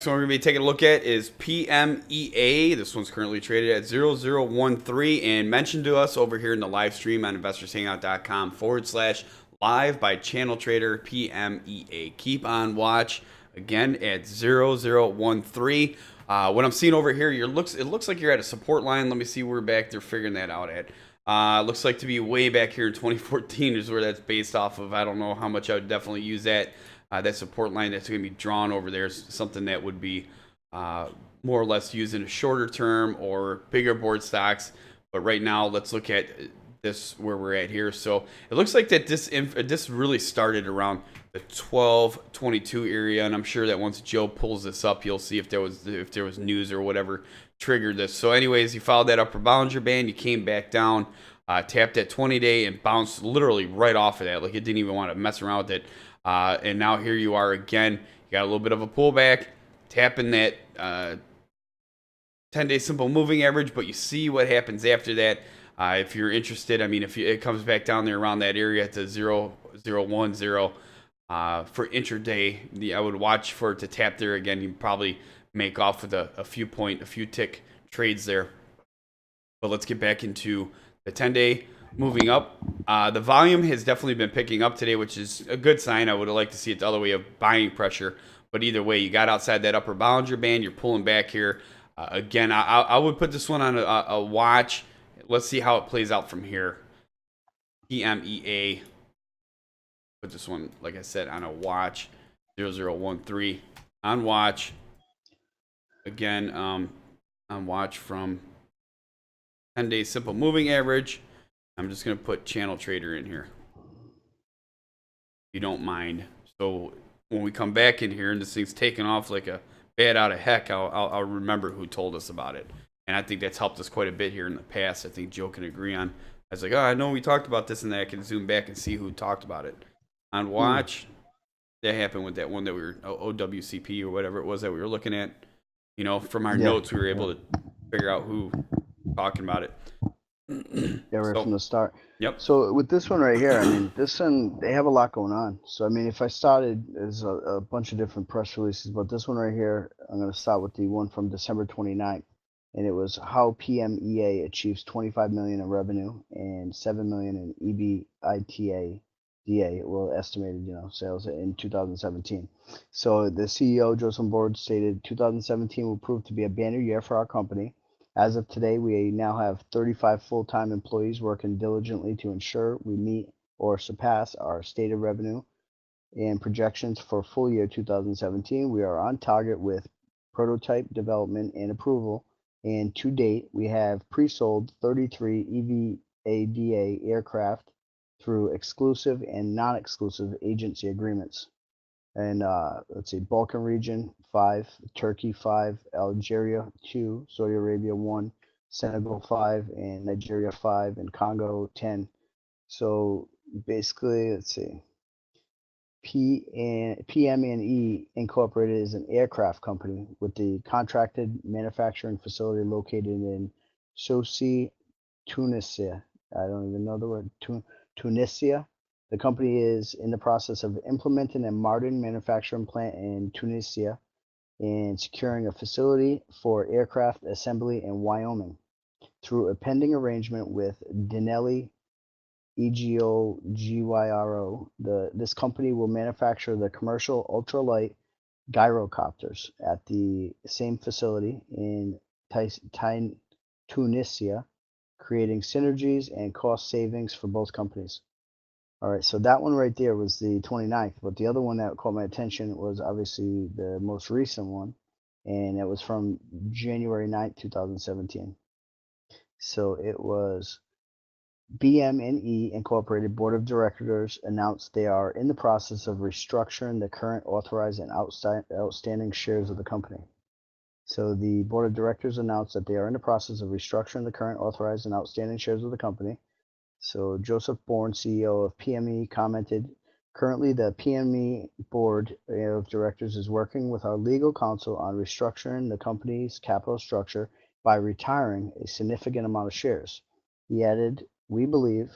So we're going to be taking a look at is PMEA. This one's currently traded at 0013 and mentioned to us over here in the live stream on investorshangout.com/live by channel trader PMEA. Keep on watch again at 0013. What I'm seeing over here, it looks like you're at a support line. Let me see where back they're figuring that out at. Looks like to be way back here in 2014 is where that's based off of. I don't know how much I would definitely use that. That support line that's going to be drawn over there is something that would be more or less used in a shorter term or bigger board stocks. But right now, let's look at this where we're at here. So it looks like that this really started around the 1222 area, and I'm sure that once Joe pulls this up, you'll see if there was news or whatever triggered this. So anyways, you followed that upper Bollinger Band, you came back down, tapped that 20-day and bounced literally right off of that. Like it didn't even want to mess around with it. And now here you are again. You got a little bit of a pullback, tapping that 10-day simple moving average, but you see what happens after that. If you're interested, I mean, if it comes back down there around that area to 0010 for intraday, I would watch for it to tap there again. You probably make off with a few tick trades there. But let's get back into the 10-day moving up. The volume has definitely been picking up today, which is a good sign. I would have liked to see it the other way of buying pressure. But either way, you got outside that upper Bollinger Band. You're pulling back here. Again, I would put this one on a watch. Let's see how it plays out from here. PMEA. Put this one, like I said, on a watch. 0013 on watch. Again, on watch from 10-day simple moving average. I'm just going to put channel trader in here, if you don't mind. So when we come back in here and this thing's taking off like a bat out of heck, I'll remember who told us about it. And I think that's helped us quite a bit here in the past. I think Joe can agree on. I was like, oh, I know we talked about this and that. I can zoom back and see who talked about it. On watch, that happened with that one that we were, OWCP or whatever it was that we were looking at. You know, from our notes, we were able to figure out who talking about it. Yeah, right from the start. Yep. So with this one right here, I mean, this one, they have a lot going on. So, I mean, if I started, there's a bunch of different press releases, but this one right here, I'm going to start with the one from December 29th. And it was how PMEA achieves 25 million in revenue and 7 million in EBITDA, well, estimated, sales in 2017. So the CEO, Joseph Board, stated 2017 will prove to be a banner year for our company. As of today, we now have 35 full-time employees working diligently to ensure we meet or surpass our stated revenue and projections for full year 2017. We are on target with prototype development and approval, and to date, we have pre-sold 33 EVADA aircraft through exclusive and non-exclusive agency agreements. And let's see, Balkan region 5, Turkey 5, Algeria 2, Saudi Arabia 1, Senegal 5, and Nigeria 5, and Congo 10. So basically, let's see, PM&E Incorporated is an aircraft company with the contracted manufacturing facility located in Sousse, Tunisia. I don't even know the word, Tunisia. The company is in the process of implementing a modern manufacturing plant in Tunisia and securing a facility for aircraft assembly in Wyoming through a pending arrangement with Denali EGO This company will manufacture the commercial ultralight gyrocopters at the same facility in Tunisia, creating synergies and cost savings for both companies. All right, so that one right there was the 29th, but the other one that caught my attention was obviously the most recent one, and it was from January 9th, 2017. So it was PM&E Incorporated Board of Directors announced they are in the process of restructuring the current authorized and outstanding shares of the company. So the Board of Directors announced that they are in the process of restructuring the current authorized and outstanding shares of the company. So Joseph Bourne, CEO of PME, commented, currently the PME Board of Directors is working with our legal counsel on restructuring the company's capital structure by retiring a significant amount of shares. He added, we believe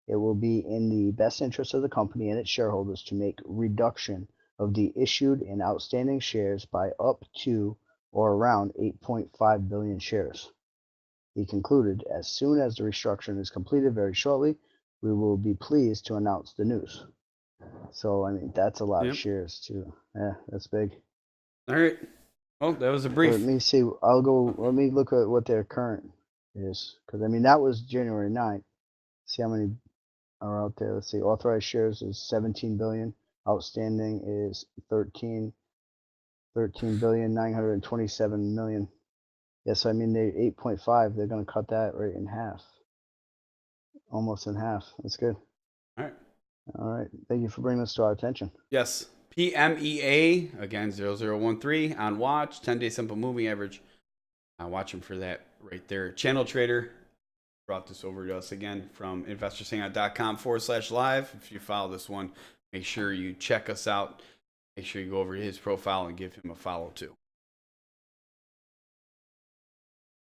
it will be in the best interest of the company and its shareholders to make reduction of the issued and outstanding shares by up to or around 8.5 billion shares. He concluded, as soon as the restructuring is completed very shortly, we will be pleased to announce the news. So, I mean, that's a lot of Yep. shares too. Yeah, that's big. All right. Well, that was a Let brief. me see. Let me look at what their current is. Because, I mean, that was January 9th. See how many are out there. Let's see. Authorized shares is 17 billion. Outstanding is 13,927,000,000. Yes, I mean, they 8.5. They're going to cut that right in half. Almost in half. That's good. All right. All right. Thank you for bringing this to our attention. Yes. PMEA, again, 0013 on watch, 10-day simple moving average. Watch them for that right there. Channel Trader brought this over to us again from investorshangout.com/live. If you follow this one, make sure you check us out. Make sure you go over to his profile and give him a follow too.